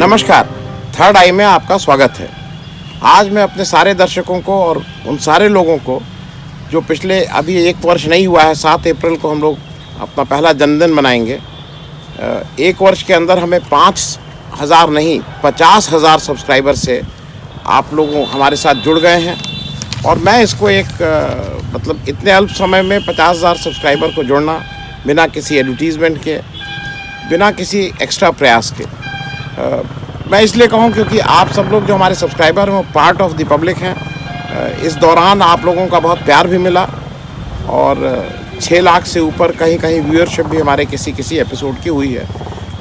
नमस्कार, थर्ड आई में आपका स्वागत है। आज मैं अपने सारे दर्शकों को और उन सारे लोगों को जो पिछले अभी 1 वर्ष नहीं हुआ है, 7 अप्रैल को हम लोग अपना पहला जन्मदिन मनाएंगे। 1 वर्ष के अंदर हमें 5,000 नहीं 50,000 सब्सक्राइबर से आप लोग हमारे साथ जुड़ गए हैं और मैं इसको मतलब इतने अल्प समय में 50,000 सब्सक्राइबर को जोड़ना बिना किसी एडवर्टीज़मेंट के, बिना किसी एक्स्ट्रा प्रयास के, मैं इसलिए कहूँ क्योंकि आप सब लोग जो हमारे सब्सक्राइबर हैं वो पार्ट ऑफ द पब्लिक हैं। इस दौरान आप लोगों का बहुत प्यार भी मिला और 6 लाख से ऊपर कहीं कहीं व्यूअरशिप भी हमारे किसी एपिसोड की हुई है,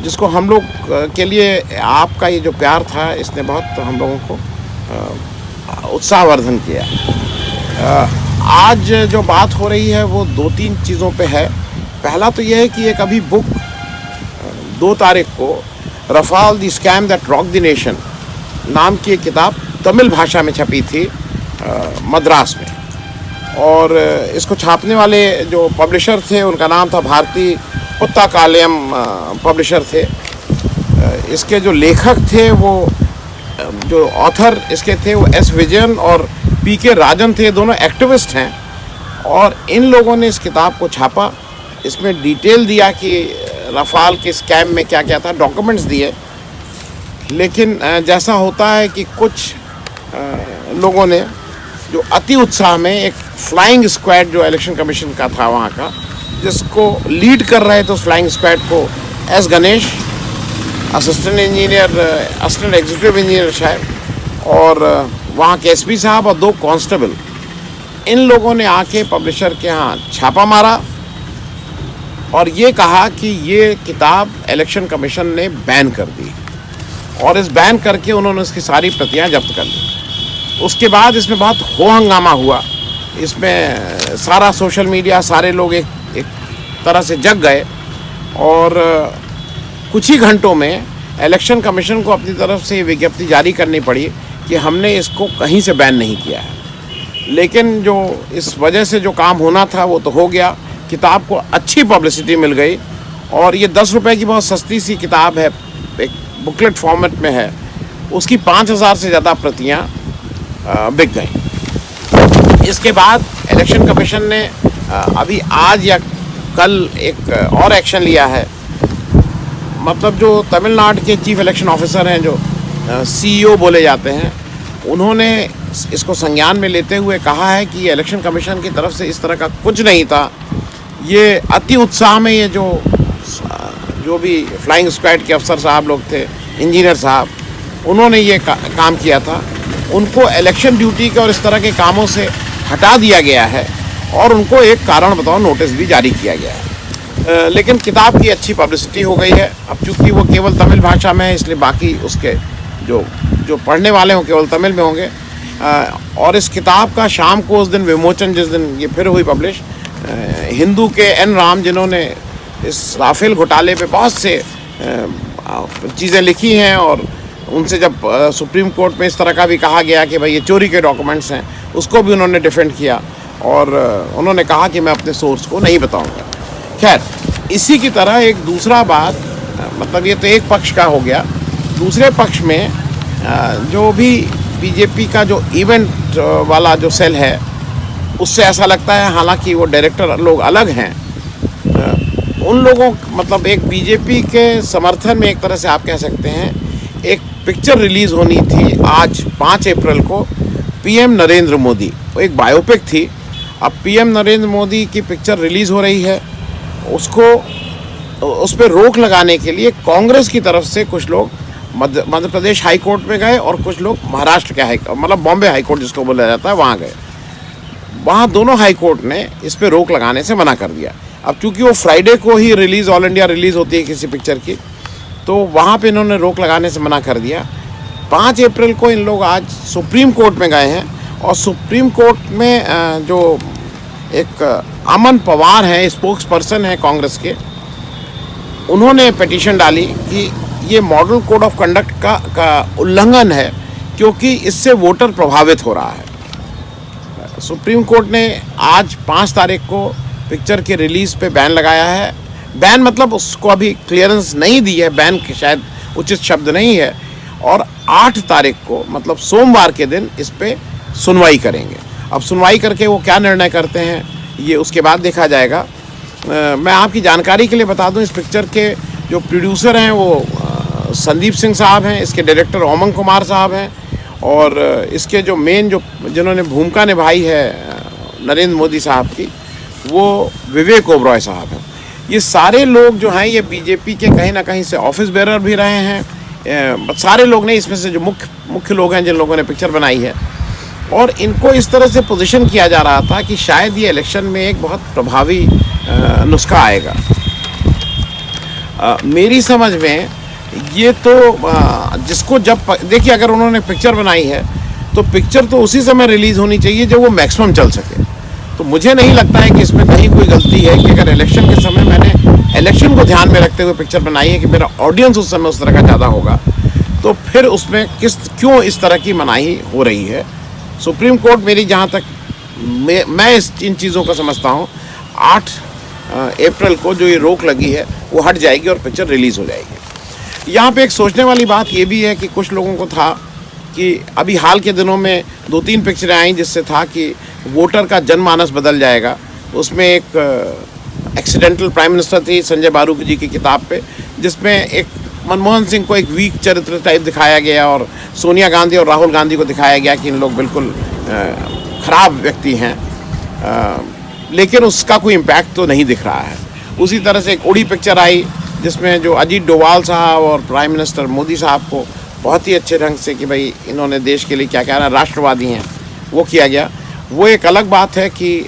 जिसको हम लोग के लिए आपका ये जो प्यार था इसने बहुत हम लोगों को उत्साहवर्धन किया। आज जो बात हो रही है वो 2-3 चीज़ों पे है। पहला तो ये है कि एक अभी बुक 2 तारीख को Rafale the scam that rock the nation नाम की एक किताब तमिल भाषा में छपी थी मद्रास में, और इसको छापने वाले जो पब्लिशर थे उनका नाम था भारती पुत्ताकालयम पब्लिशर थे। इसके जो लेखक थे वो जो ऑथर इसके थे वो एस विजयन और पी.के. राजन थे, दोनों एक्टिविस्ट हैं और इन लोगों ने इस किताब को छापा। इसमें डिटेल दिया कि रफाल के स्कैम में क्या क्या था, डॉक्यूमेंट्स दिए। लेकिन जैसा होता है कि कुछ लोगों ने जो अति उत्साह में एक फ्लाइंग स्क्वाड जो इलेक्शन कमीशन का था वहाँ का, जिसको लीड कर रहे थे उस फ्लाइंग स्क्वाड को S Ganesh, assistant executive engineer शायद, और वहाँ के एसपी साहब और 2 कांस्टेबल, इन लोगों ने आके पब्लिशर के यहाँ छापा मारा और ये कहा कि ये किताब इलेक्शन कमीशन ने बैन कर दी और इस बैन करके उन्होंने इसकी सारी प्रतियां जब्त कर ली। उसके बाद इसमें बहुत हो हंगामा हुआ। इसमें सारा सोशल मीडिया, सारे लोग एक तरह से जग गए और कुछ ही घंटों में इलेक्शन कमीशन को अपनी तरफ से विज्ञप्ति जारी करनी पड़ी कि हमने इसको कहीं से बैन नहीं किया है। लेकिन जो इस वजह से जो काम होना था वो तो हो गया। किताब को अच्छी पब्लिसिटी मिल गई और ये 10 रुपए की बहुत सस्ती सी किताब है, एक बुकलेट फॉर्मेट में है। उसकी 5,000 से ज़्यादा प्रतियां बिक गई। इसके बाद इलेक्शन कमीशन ने अभी आज या कल एक और एक्शन लिया है। मतलब जो तमिलनाडु के चीफ इलेक्शन ऑफिसर हैं, जो CEO बोले जाते हैं, उन्होंने इसको संज्ञान में लेते हुए कहा है कि ये इलेक्शन कमीशन की तरफ से इस तरह का कुछ नहीं था। ये अति उत्साह में ये जो भी फ्लाइंग स्क्वाड के अफसर साहब लोग थे, इंजीनियर साहब, उन्होंने ये काम किया था। उनको इलेक्शन ड्यूटी के और इस तरह के कामों से हटा दिया गया है और उनको एक कारण बताओ नोटिस भी जारी किया गया है। लेकिन किताब की अच्छी पब्लिसिटी हो गई है। अब चूँकि वो केवल तमिल भाषा में है, इसलिए बाकी उसके जो पढ़ने वाले हों केवल तमिल में होंगे। और इस किताब का शाम को उस दिन विमोचन, जिस दिन ये फिर हुई पब्लिश, हिंदू के एन राम, जिन्होंने इस राफेल घोटाले पे बहुत से चीज़ें लिखी हैं और उनसे जब सुप्रीम कोर्ट में इस तरह का भी कहा गया कि भाई ये चोरी के डॉक्यूमेंट्स हैं, उसको भी उन्होंने डिफेंड किया और उन्होंने कहा कि मैं अपने सोर्स को नहीं बताऊंगा। खैर, इसी की तरह एक दूसरा बात, मतलब ये तो एक पक्ष का हो गया। दूसरे पक्ष में जो भी बीजेपी का जो इवेंट वाला जो सेल है, उससे ऐसा लगता है, हालांकि वो डायरेक्टर लोग अलग हैं, उन लोगों, मतलब एक बीजेपी के समर्थन में एक तरह से आप कह सकते हैं, एक पिक्चर रिलीज़ होनी थी आज 5 अप्रैल को, PM नरेंद्र मोदी, वो एक बायोपिक थी। अब PM नरेंद्र मोदी की पिक्चर रिलीज़ हो रही है, उस पर रोक लगाने के लिए कांग्रेस की तरफ से कुछ लोग मध्य प्रदेश हाई कोर्ट में गए और कुछ लोग महाराष्ट्र के मतलब बॉम्बे हाई कोर्ट जिसको बोला जाता है, वहाँ गए। वहाँ दोनों हाई कोर्ट ने इस पे रोक लगाने से मना कर दिया। अब चूंकि वो फ्राइडे को ही रिलीज़, ऑल इंडिया रिलीज़ होती है किसी पिक्चर की, तो वहाँ पे इन्होंने रोक लगाने से मना कर दिया। 5 अप्रैल को इन लोग आज सुप्रीम कोर्ट में गए हैं और सुप्रीम कोर्ट में जो एक अमन पवार हैं, स्पोक्स पर्सन हैं कांग्रेस के, उन्होंने पिटीशन डाली कि ये मॉडल कोड ऑफ कंडक्ट का उल्लंघन है क्योंकि इससे वोटर प्रभावित हो रहा है। सुप्रीम कोर्ट ने आज 5 तारीख को पिक्चर के रिलीज़ पे बैन लगाया है। बैन मतलब उसको अभी क्लियरेंस नहीं दी है, बैन शायद उचित शब्द नहीं है, और 8 तारीख को मतलब सोमवार के दिन इस पे सुनवाई करेंगे। अब सुनवाई करके वो क्या निर्णय करते हैं ये उसके बाद देखा जाएगा। मैं आपकी जानकारी के लिए बता दूं, इस पिक्चर के जो प्रोड्यूसर हैं वो संदीप सिंह साहब हैं, इसके डायरेक्टर ओमंग कुमार साहब हैं, और इसके जो मेन जिन्होंने भूमिका निभाई है नरेंद्र मोदी साहब की, वो विवेक ओबरॉय साहब हैं। ये सारे लोग जो हैं ये बीजेपी के कहीं ना कहीं से ऑफिस बेरर भी रहे हैं। सारे लोग नहीं, इसमें से जो मुख्य लोग हैं जिन लोगों ने पिक्चर बनाई है, और इनको इस तरह से पोजीशन किया जा रहा था कि शायद ये इलेक्शन में एक बहुत प्रभावी नुस्खा आएगा। मेरी समझ में ये तो जिसको जब देखिए, अगर उन्होंने पिक्चर बनाई है तो पिक्चर तो उसी समय रिलीज़ होनी चाहिए जब वो मैक्सिमम चल सके। तो मुझे नहीं लगता है कि इसमें कहीं कोई गलती है कि अगर इलेक्शन के समय मैंने इलेक्शन को ध्यान में रखते हुए पिक्चर बनाई है कि मेरा ऑडियंस उस समय उस तरह का ज़्यादा होगा, तो फिर उसमें क्यों इस तरह की मनाही हो रही है। सुप्रीम कोर्ट मेरी जहाँ तक मैं इन चीज़ों को समझता हूँ, 8 अप्रैल को जो ये रोक लगी है वो हट जाएगी और पिक्चर रिलीज़ हो जाएगी। यहाँ पे एक सोचने वाली बात ये भी है कि कुछ लोगों को था कि अभी हाल के दिनों में 2-3 पिक्चरें आई जिससे था कि वोटर का जनमानस बदल जाएगा। उसमें एक एक्सीडेंटल प्राइम मिनिस्टर थी संजय बारू जी की किताब पे, जिसमें एक मनमोहन सिंह को एक वीक चरित्र टाइप दिखाया गया और सोनिया गांधी और राहुल गांधी को दिखाया गया कि इन लोग बिल्कुल ख़राब व्यक्ति हैं, लेकिन उसका कोई इम्पैक्ट तो नहीं दिख रहा है। उसी तरह से एक उड़ी पिक्चर आई जिसमें जो अजीत डोवाल साहब और प्राइम मिनिस्टर मोदी साहब को बहुत ही अच्छे ढंग से कि भाई इन्होंने देश के लिए क्या क्या है, राष्ट्रवादी हैं, वो किया गया। वो एक अलग बात है कि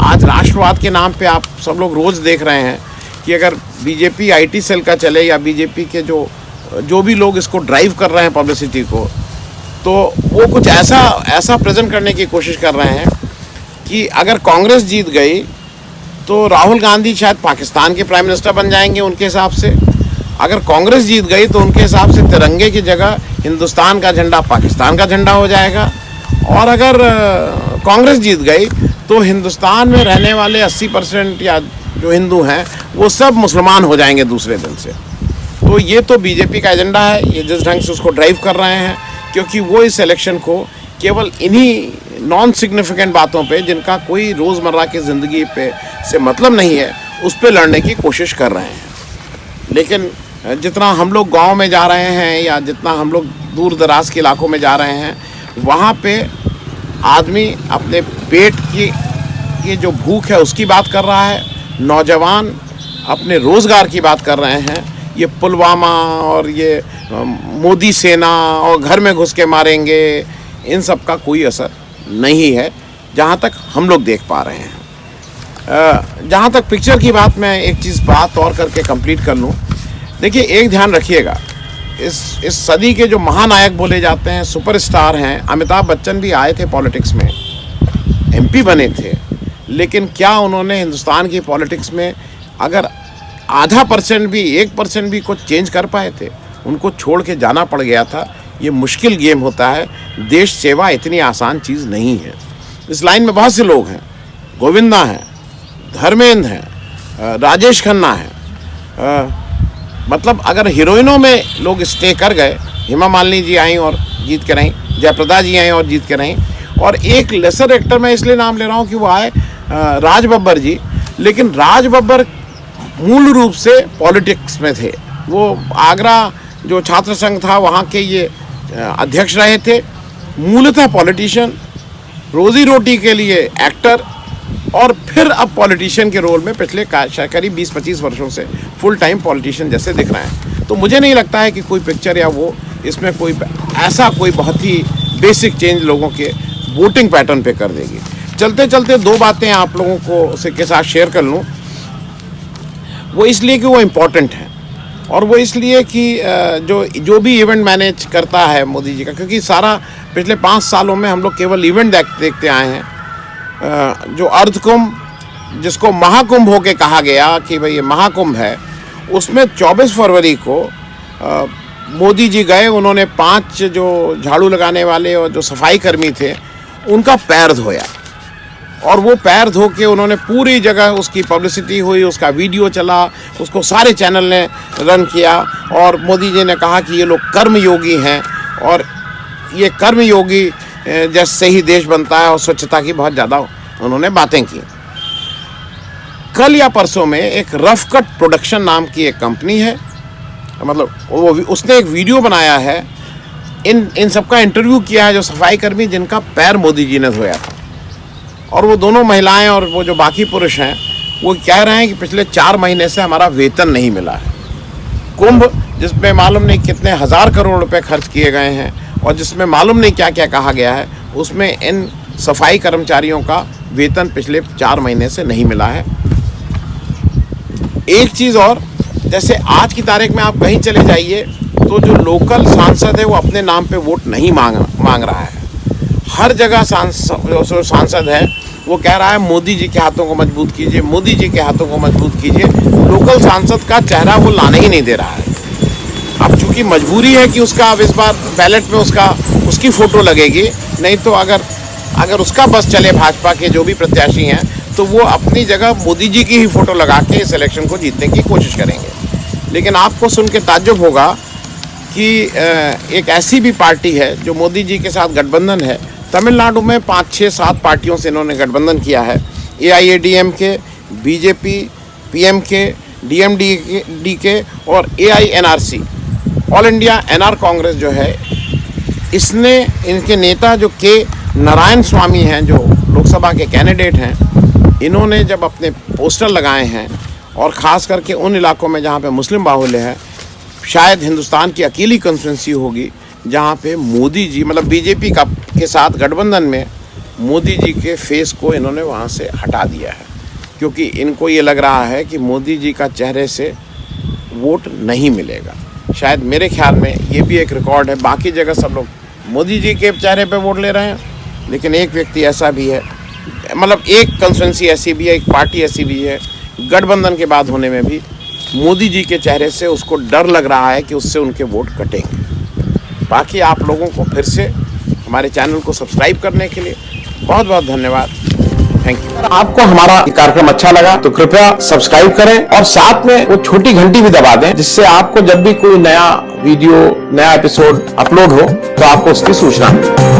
आज राष्ट्रवाद के नाम पे आप सब लोग रोज़ देख रहे हैं कि अगर बीजेपी आईटी सेल का चले या बीजेपी के जो भी लोग इसको ड्राइव कर रहे हैं पब्लिसिटी को, तो वो कुछ ऐसा प्रेजेंट करने की कोशिश कर रहे हैं कि अगर कांग्रेस जीत गई तो राहुल गांधी शायद पाकिस्तान के प्राइम मिनिस्टर बन जाएंगे उनके हिसाब से। अगर कांग्रेस जीत गई तो उनके हिसाब से तिरंगे की जगह हिंदुस्तान का झंडा पाकिस्तान का झंडा हो जाएगा, और अगर कांग्रेस जीत गई तो हिंदुस्तान में रहने वाले 80% या जो हिंदू हैं वो सब मुसलमान हो जाएंगे दूसरे दिन से। तो ये तो बीजेपी का एजेंडा है, ये जिस ढंग से उसको ड्राइव कर रहे हैं, क्योंकि वो इस इलेक्शन को केवल इन्हीं नॉन सिग्निफिकेंट बातों पे जिनका कोई रोज़मर्रा की ज़िंदगी पे से मतलब नहीं है उस पर लड़ने की कोशिश कर रहे हैं। लेकिन जितना हम लोग गांव में जा रहे हैं या जितना हम लोग दूर दराज के इलाकों में जा रहे हैं, वहाँ पे आदमी अपने पेट की जो भूख है उसकी बात कर रहा है, नौजवान अपने रोज़गार की बात कर रहे हैं। ये पुलवामा और ये मोदी सेना और घर में घुस के मारेंगे, इन सब का कोई असर नहीं है जहाँ तक हम लोग देख पा रहे हैं। जहाँ तक पिक्चर की बात, मैं एक बात और करके कंप्लीट कर लूँ। देखिए, एक ध्यान रखिएगा, इस सदी के जो महानायक बोले जाते हैं, सुपरस्टार हैं, अमिताभ बच्चन भी आए थे पॉलिटिक्स में, एमपी बने थे, लेकिन क्या उन्होंने हिंदुस्तान की पॉलिटिक्स में अगर 0.5% भी 1% भी कुछ चेंज कर पाए थे? उनको छोड़ के जाना पड़ गया था। ये मुश्किल गेम होता है, देश सेवा इतनी आसान चीज़ नहीं है। इस लाइन में बहुत से लोग हैं, गोविंदा हैं, धर्मेंद्र हैं, राजेश खन्ना हैं, मतलब अगर हीरोइनों में लोग स्टे कर गए, हेमा मालिनी जी आई और जीत के रहीं, जयप्रदा जी आई और जीत के रहीं, और एक लेसर एक्टर मैं इसलिए नाम ले रहा हूँ कि वो आए राज बब्बर जी, लेकिन राज बब्बर मूल रूप से पॉलिटिक्स में थे। वो आगरा जो छात्र संघ था वहाँ के ये अध्यक्ष रहे थे, मूलतः पॉलिटिशियन, रोज़ी रोटी के लिए एक्टर, और फिर अब पॉलिटिशियन के रोल में पिछले करीब 20-25 वर्षों से फुल टाइम पॉलिटिशियन जैसे दिख रहे हैं। तो मुझे नहीं लगता है कि कोई पिक्चर या वो इसमें कोई ऐसा कोई बहुत ही बेसिक चेंज लोगों के वोटिंग पैटर्न पे कर देगी। चलते चलते 2 बातें आप लोगों को के साथ शेयर कर लूँ। वो इसलिए कि वो इम्पोर्टेंट हैं, और वो इसलिए कि जो भी इवेंट मैनेज करता है मोदी जी का, क्योंकि सारा पिछले 5 सालों में हम लोग केवल इवेंट देखते आए हैं। जो अर्ध कुंभ, जिसको महाकुंभ होके कहा गया कि भाई ये महाकुंभ है, उसमें 24 फरवरी को मोदी जी गए, उन्होंने 5 जो झाड़ू लगाने वाले और जो सफाई कर्मी थे उनका पैर धोया, और वो पैर धो के उन्होंने पूरी जगह उसकी पब्लिसिटी हुई, उसका वीडियो चला, उसको सारे चैनल ने रन किया और मोदी जी ने कहा कि ये लोग कर्मयोगी हैं और ये कर्मयोगी जैसे ही देश बनता है, और स्वच्छता की बहुत ज़्यादा उन्होंने बातें की। कल या परसों में एक रफ कट प्रोडक्शन नाम की एक कंपनी है, मतलब वो उसने एक वीडियो बनाया है, इन सबका इंटरव्यू किया है जो सफाई कर्मी जिनका पैर मोदी जी ने धोया था, और वो दोनों महिलाएं और वो जो बाकी पुरुष हैं वो कह रहे हैं कि पिछले 4 महीने से हमारा वेतन नहीं मिला है। कुंभ जिसमें मालूम नहीं कितने हज़ार करोड़ रुपए खर्च किए गए हैं और जिसमें मालूम नहीं क्या क्या कहा गया है, उसमें इन सफाई कर्मचारियों का वेतन पिछले 4 महीने से नहीं मिला है। एक चीज़ और, जैसे आज की तारीख में आप कहीं चले जाइए तो जो लोकल सांसद है वो अपने नाम पे वोट नहीं मांग रहा है। हर जगह सांसद है वो कह रहा है मोदी जी के हाथों को मजबूत कीजिए, मोदी जी के हाथों को मजबूत कीजिए। लोकल सांसद का चेहरा वो लाने ही नहीं दे रहा है। अब चूंकि मजबूरी है कि उसका अब इस बार बैलेट में उसकी फ़ोटो लगेगी, नहीं तो अगर उसका बस चले भाजपा के जो भी प्रत्याशी हैं तो वो अपनी जगह मोदी जी की ही फ़ोटो लगा के इस इलेक्शन को जीतने की कोशिश करेंगे। लेकिन आपको सुन के ताज्जुब होगा कि एक ऐसी भी पार्टी है जो मोदी जी के साथ गठबंधन है। तमिलनाडु में 5, 6, 7 पार्टियों से इन्होंने गठबंधन किया है। AIADMK, BJP, PMK, DMDK और AINRC, all India NR Congress जो है, इसने इनके नेता जो के नारायण स्वामी हैं, जो लोकसभा के कैंडिडेट हैं, इन्होंने जब अपने पोस्टर लगाए हैं और ख़ास करके उन इलाकों में जहाँ पे मुस्लिम बाहुल्य है, शायद हिंदुस्तान की अकेली कॉन्स्टिट्यूंसी होगी जहाँ पे मोदी जी, मतलब बीजेपी के साथ गठबंधन में मोदी जी के फेस को इन्होंने वहाँ से हटा दिया है, क्योंकि इनको ये लग रहा है कि मोदी जी का चेहरे से वोट नहीं मिलेगा। शायद मेरे ख्याल में ये भी एक रिकॉर्ड है। बाकी जगह सब लोग मोदी जी के चेहरे पे वोट ले रहे हैं, लेकिन एक व्यक्ति ऐसा भी है, मतलब एक कंस्टिट्यूंसी ऐसी भी है, एक पार्टी ऐसी भी है, गठबंधन के बाद होने में भी मोदी जी के चेहरे से उसको डर लग रहा है कि उससे उनके वोट कटेंगे। बाकी आप लोगों को फिर से हमारे चैनल को सब्सक्राइब करने के लिए बहुत बहुत धन्यवाद। Thank you. अगर आपको हमारा कार्यक्रम अच्छा लगा तो कृपया सब्सक्राइब करें और साथ में वो छोटी घंटी भी दबा दें, जिससे आपको जब भी कोई नया वीडियो, नया एपिसोड अपलोड हो तो आपको उसकी सूचना मिले।